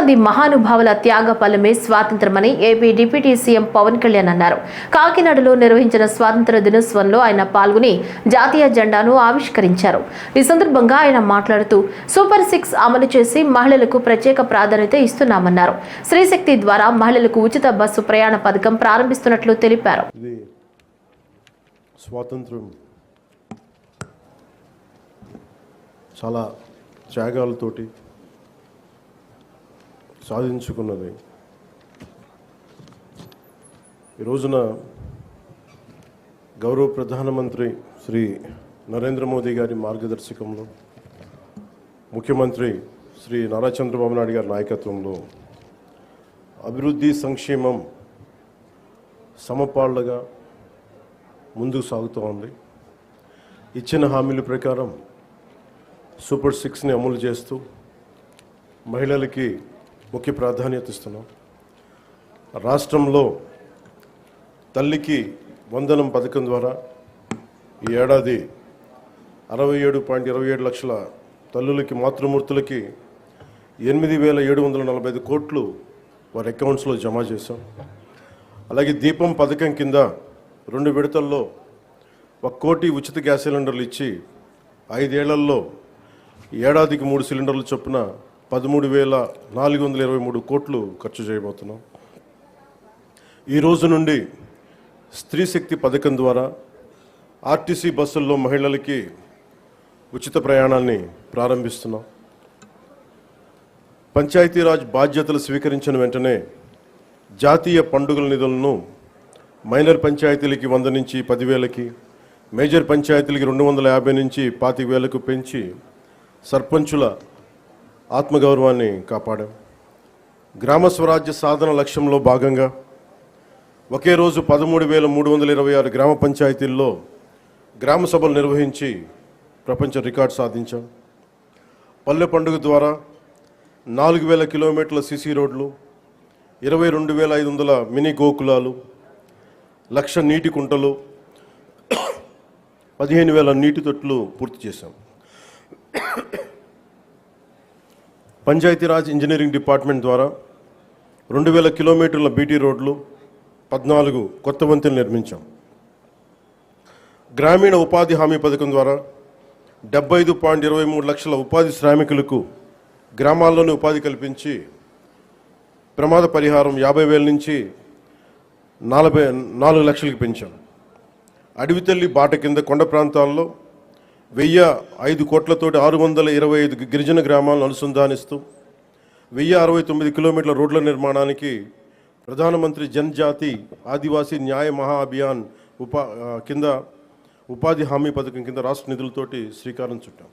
మంది మహానుభావుల త్యాగ ఫలమే స్వాతంత్రమని AP deputy CM Pawan Kalyan అన్నారు. కాకినాడలో నిర్వహించిన స్వాతంత్ర దినోత్సవంలో ఆయన పాల్గొని జాతీయ జెండాను ఆవిష్కరించారు. ఈ సందర్భంగా ఆయన మాట్లాడుతూ సూపర్ 6 అమలు చేసి మహిళలకు ప్రత్యేక ప్రాధాన్యత ఇస్తున్నామన్నారు. స్త్రీశక్తి ద్వారా మహిళలకు ఉచిత బస్సు ప్రయాణ పథకం ప్రారంభిస్తున్నట్లు తెలిపారు. స్వాతంత్రం చాలా త్యాగాలతోటి సాధించుకున్నది. ఈ రోజున గౌరవ ప్రధానమంత్రి శ్రీ నరేంద్ర మోదీ గారి మార్గదర్శకంలో, ముఖ్యమంత్రి శ్రీ నారా చంద్రబాబు నాయుడు గారి నాయకత్వంలో అభివృద్ధి సంక్షేమం సమపాళ్లుగా ముందుకు సాగుతూ ఉంది. ఇచ్చిన హామీల ప్రకారం సూపర్ 6ని అమలు చేస్తూ మహిళలకి ముఖ్య ప్రాధాన్యత ఇస్తున్నాం. రాష్ట్రంలో తల్లికి వందనం పథకం ద్వారా ఈ ఏడాది 67.27 లక్షల తల్లులకి, మాతృమూర్తులకి 8,745 కోట్లు వారి అకౌంట్స్లో జమ చేశాం. అలాగే దీపం పథకం కింద 2 విడతల్లో 1 కోటి ఉచిత గ్యాస్ సిలిండర్లు ఇచ్చి 5 ఏళ్లలో ఏడాదికి 3 సిలిండర్ల చొప్పున 13,423 కోట్లు ఖర్చు చేయబోతున్నాం. ఈ రోజు నుండి స్త్రీ శక్తి పథకం ద్వారా ఆర్టీసీ బస్సుల్లో మహిళలకి ఉచిత ప్రయాణాన్ని ప్రారంభిస్తున్నాం. పంచాయతీరాజ్ బాధ్యతలు స్వీకరించిన వెంటనే జాతీయ పండుగల నిధులను మైనర్ పంచాయతీలకి 100 నుంచి 10,000కి, మేజర్ పంచాయతీలకి 250 నుంచి 25,000కు పెంచి సర్పంచుల ఆత్మగౌరవాన్ని కాపాడాం. గ్రామ స్వరాజ్య సాధన లక్ష్యంలో భాగంగా ఒకే రోజు 13,326 గ్రామ పంచాయతీల్లో గ్రామ సభలు నిర్వహించి ప్రపంచ రికార్డు సాధించాం. పల్లె పండుగ ద్వారా 4,000 కిలోమీటర్ల సిసి రోడ్లు, 22,500 మినీ గోకులాలు, 1,00,000 నీటి కుంటలు, 15,000 నీటి తొట్లు పూర్తి చేశాం. పంచాయతీరాజ్ ఇంజనీరింగ్ డిపార్ట్మెంట్ ద్వారా 2,000 కిలోమీటర్ల బీటీ రోడ్లు, 14 కొత్త వంతెనలు నిర్మించాం. గ్రామీణ ఉపాధి హామీ పథకం ద్వారా 75.23 లక్షల ఉపాధి శ్రామికులకు గ్రామాల్లోనే ఉపాధి కల్పించి ప్రమాద పరిహారం 50,000 నుంచి 4 లక్షలకు పెంచాం. అడవి తల్లి బాట కింద కొండ ప్రాంతాల్లో 1,005 కోట్లతోటి 625 గిరిజన గ్రామాలను అనుసంధానిస్తూ 1,069 కిలోమీటర్ల రోడ్ల నిర్మాణానికి ప్రధానమంత్రి జనజాతి ఆదివాసీ న్యాయ మహా అభియాన్ కింద ఉపాధి హామీ పథకం కింద రాష్ట్ర నిధులతోటి శ్రీకారం చుట్టాం.